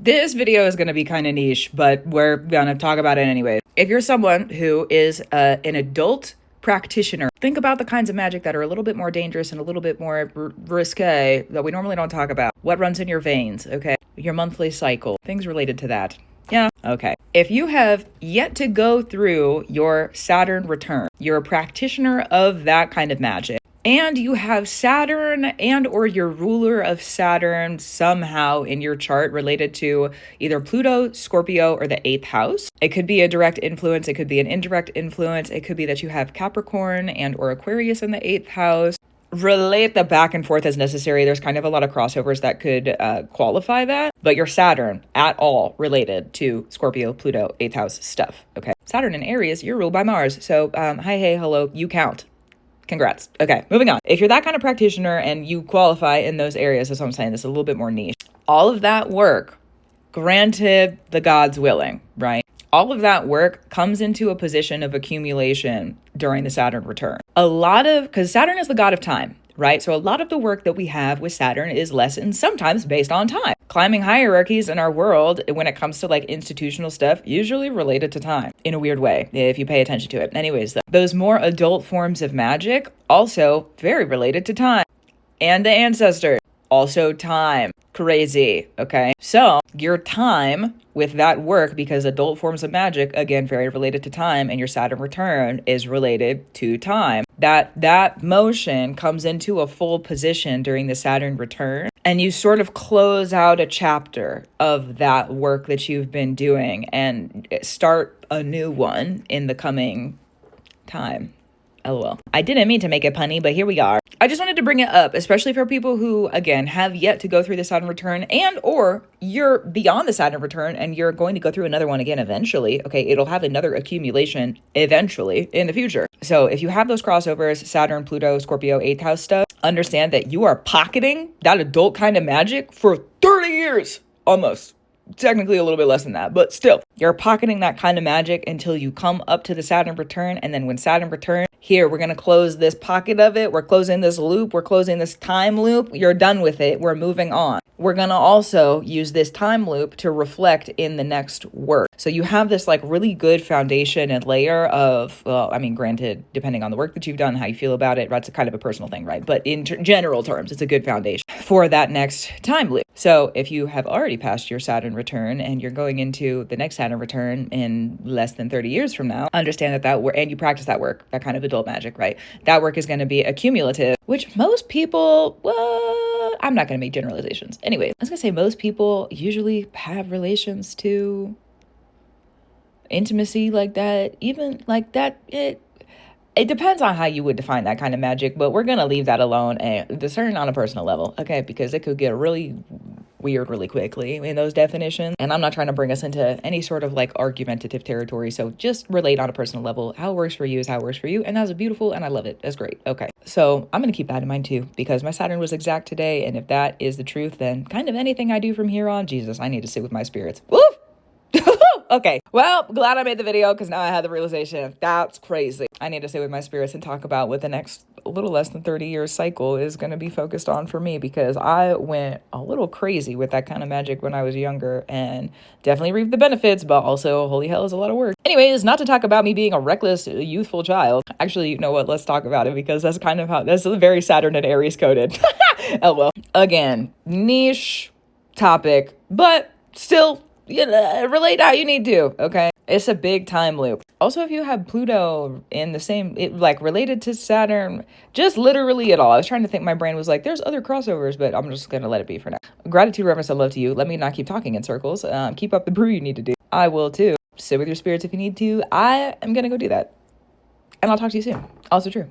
This video is going to be kind of niche, but we're going to talk about it anyway. If you're someone who is an adult practitioner, think about the kinds of magic that are a little bit more dangerous and a little bit more risque that we normally don't talk about. What runs in your veins, okay? Your monthly cycle, things related to that. Yeah, okay. If you have yet to go through your Saturn return, you're a practitioner of that kind of magic, and you have Saturn and or your ruler of Saturn somehow in your chart related to either Pluto, Scorpio, or the 8th house. It could be a direct influence. It could be an indirect influence. It could be that you have Capricorn and or Aquarius in the 8th house. Relate the back and forth as necessary. There's kind of a lot of crossovers that could qualify that, but your Saturn at all related to Scorpio, Pluto, 8th house stuff. Okay. Saturn in Aries, you're ruled by Mars. So hi, hey, hello, you count. Congrats. Okay, moving on. If you're that kind of practitioner and you qualify in those areas, that's what I'm saying, this is a little bit more niche. All of that work, granted the gods willing, right? All of that work comes into a position of accumulation during the Saturn return. Because Saturn is the god of time, right? So a lot of the work that we have with Saturn is lessons sometimes based on time. Climbing hierarchies in our world when it comes to like institutional stuff, usually related to time in a weird way, if you pay attention to it. Anyways, those more adult forms of magic, also very related to time. And the ancestors, also time. Crazy, okay? So your time with that work, because adult forms of magic, again, very related to time, and your Saturn return is related to time. That motion comes into a full position during the Saturn return, and you sort of close out a chapter of that work that you've been doing and start a new one in the coming time. LOL. I didn't mean to make it punny, but here we are. I just wanted to bring it up, especially for people who, again, have yet to go through the Saturn return and or you're beyond the Saturn return and you're going to go through another one again eventually. Okay, it'll have another accumulation eventually in the future. So if you have those crossovers, Saturn, Pluto, Scorpio, 8th house stuff, understand that you are pocketing that adult kind of magic for 30 years, almost. Technically a little bit less than that, but still, you're pocketing that kind of magic until you come up to the Saturn return. And then when Saturn returns, here, we're going to close this pocket of it. We're closing this loop. We're closing this time loop. You're done with it. We're moving on. We're going to also use this time loop to reflect in the next work. So you have this like really good foundation and layer of, well, I mean, granted, depending on the work that you've done, how you feel about it, that's a kind of a personal thing, right? But in general terms, it's a good foundation for that next time loop. So if you have already passed your Saturn return and you're going into the next Saturn return in less than 30 years from now, understand that work, and you practice that work, that kind of adult magic, right? That work is going to be accumulative, which most people, well, I'm not going to make generalizations. Anyway, I was going to say most people usually have relations to intimacy like that, even like that. It depends on how you would define that kind of magic, but we're going to leave that alone and discern on a personal level, okay? Because it could get really weird really quickly in those definitions. And I'm not trying to bring us into any sort of like argumentative territory. So just relate on a personal level. How it works for you is how it works for you. And that's beautiful. And I love it. That's great. Okay. So I'm going to keep that in mind too, because my Saturn was exact today. And if that is the truth, then kind of anything I do from here on, Jesus, I need to sit with my spirits. Woo! Okay, well, glad I made the video because now I had the realization. That's crazy. I need to sit with my spirits and talk about what the next little less than 30 year cycle is going to be focused on for me, because I went a little crazy with that kind of magic when I was younger and definitely reaped the benefits, but also, holy hell, is a lot of work. Anyways, not to talk about me being a reckless, youthful child. Actually, you know what? Let's talk about it because that's kind of how, that's very Saturn and Aries coded. LOL. Again, niche topic, but still, relate how you need to, okay? It's a big time loop. Also, if you have Pluto in the same, like related to Saturn, just literally at all. I was trying to think, my brain was like, there's other crossovers, but I'm just going to let it be for now. Gratitude, reverence, and love to you. Let me not keep talking in circles. Keep up the brew you need to do. I will too. Sit with your spirits if you need to. I am going to go do that. And I'll talk to you soon. Also true.